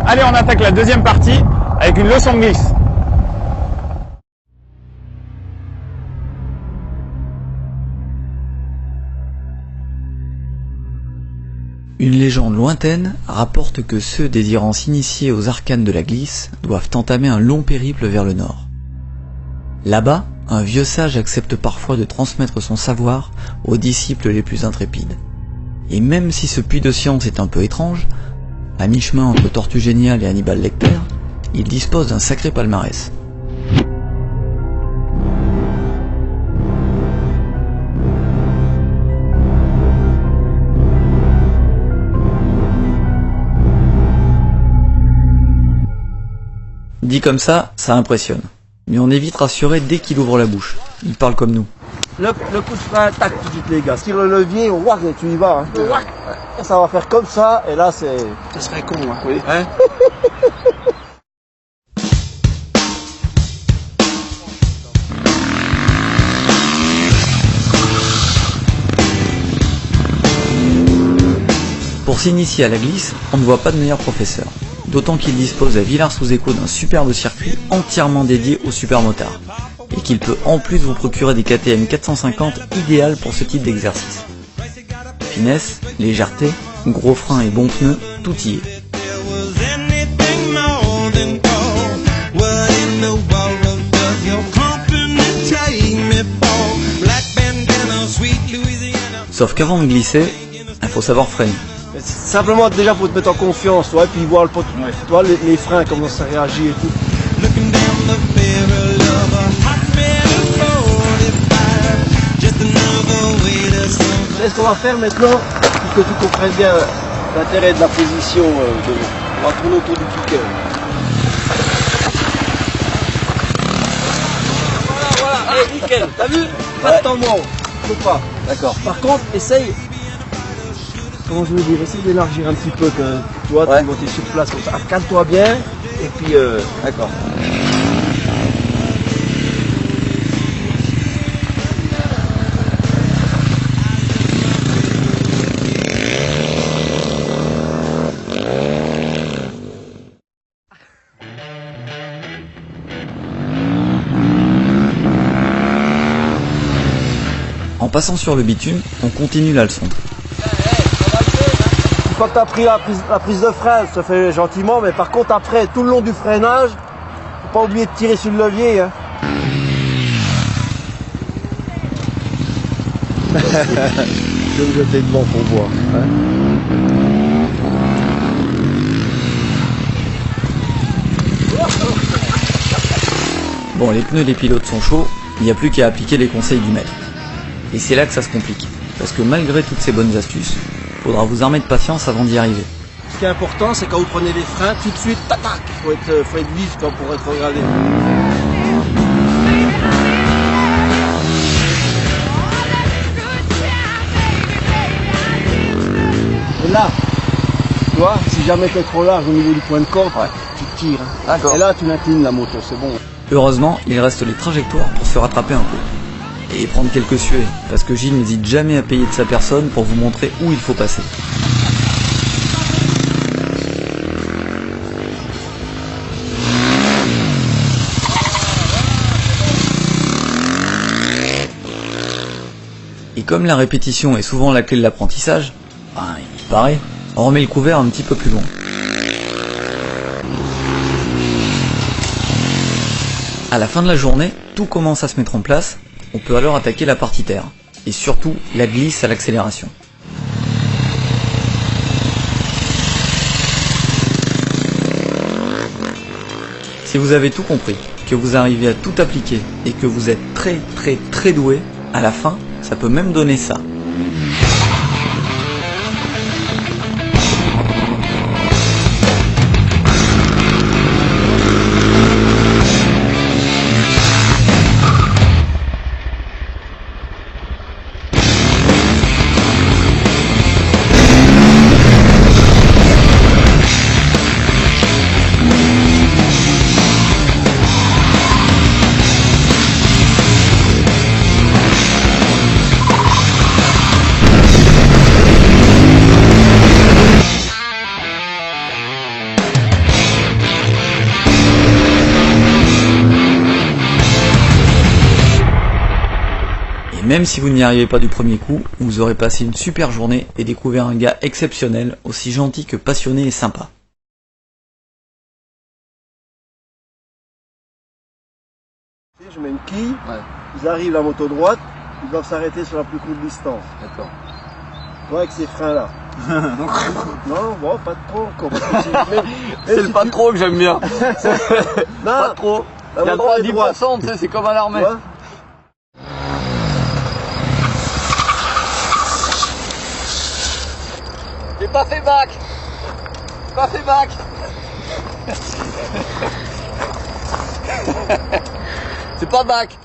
Allez, on attaque la deuxième partie avec une leçon de glisse. Une légende lointaine rapporte que ceux désirant s'initier aux arcanes de la glisse doivent entamer un long périple vers le nord. Là-bas, un vieux sage accepte parfois de transmettre son savoir aux disciples les plus intrépides. Et même si ce puits de science est un peu étrange, à mi-chemin entre Tortue Géniale et Hannibal Lecter, il dispose d'un sacré palmarès. Dit comme ça impressionne. Mais on est vite rassuré dès qu'il ouvre la bouche. Il parle comme nous. Le coup de frein, tac, tout de suite les gars. Tire le levier, ouah, et tu y vas. Hein. Ouais. Ça va faire comme ça, et là c'est... Ça serait con, hein. Oui. Hein. Pour s'initier à la glisse, on ne voit pas de meilleur professeur. D'autant qu'il dispose à Villars-sous-Écot d'un superbe circuit entièrement dédié aux supermotards. Et qu'il peut en plus vous procurer des KTM 450 idéales pour ce type d'exercice. Finesse, légèreté, gros freins et bons pneus, tout y est. Sauf qu'avant de glisser, il faut savoir freiner. Simplement déjà faut te mettre en confiance, ouais, puis voir le pot, ouais. Tu vois, les freins, comment ça réagit et tout. C'est ce qu'on va faire maintenant, pour que tu comprennes bien l'intérêt de la position. On va tourner autour du kicker. Voilà, hey, nickel, t'as vu? Pas de temps mort, faut pas. D'accord. Par contre, essaye. Comment je veux dire, essaye d'élargir un petit peu, que tu vois, ouais. Tu monter sur place comme ça. Cale-toi bien, et puis d'accord. En passant sur le bitume, on continue la leçon. Une fois que tu as pris la prise de frein, ça fait gentiment, mais par contre après, tout le long du freinage, faut pas oublier de tirer sur le levier. Hein. Je vais me jeter devant pour voir. Hein. Bon, les pneus des pilotes sont chauds, il n'y a plus qu'à appliquer les conseils du maître. Et c'est là que ça se complique, parce que malgré toutes ces bonnes astuces, faudra vous armer de patience avant d'y arriver. Ce qui est important, c'est quand vous prenez les freins, tout de suite, tac, faut être vif quand pour être regardé. Et là, tu vois, si jamais tu es trop large au niveau du point de corde, ouais. Tu tires. Hein. D'accord. Et là, tu inclines la moto, c'est bon. Heureusement, il reste les trajectoires pour se rattraper un peu. Et prendre quelques suées, parce que Gilles n'hésite jamais à payer de sa personne pour vous montrer où il faut passer. Et comme la répétition est souvent la clé de l'apprentissage, il paraît, on remet le couvert un petit peu plus loin. À la fin de la journée, tout commence à se mettre en place. On peut alors attaquer la partie terre, et surtout la glisse à l'accélération. Si vous avez tout compris, que vous arrivez à tout appliquer, et que vous êtes très doué, à la fin, ça peut même donner ça. Même si vous n'y arrivez pas du premier coup, vous aurez passé une super journée et découvert un gars exceptionnel, aussi gentil que passionné et sympa. Je mets une quille, ils arrivent la moto droite, ils doivent s'arrêter sur la plus courte distance. D'accord. Toi avec ces freins là. Non, bon, pas trop encore. C'est le pas trop que j'aime bien. Non, Pas trop. Il y a droit à 10%, tu sais, c'est comme à l'armée. J'ai pas fait bac. Pas fait bac. C'est pas bac.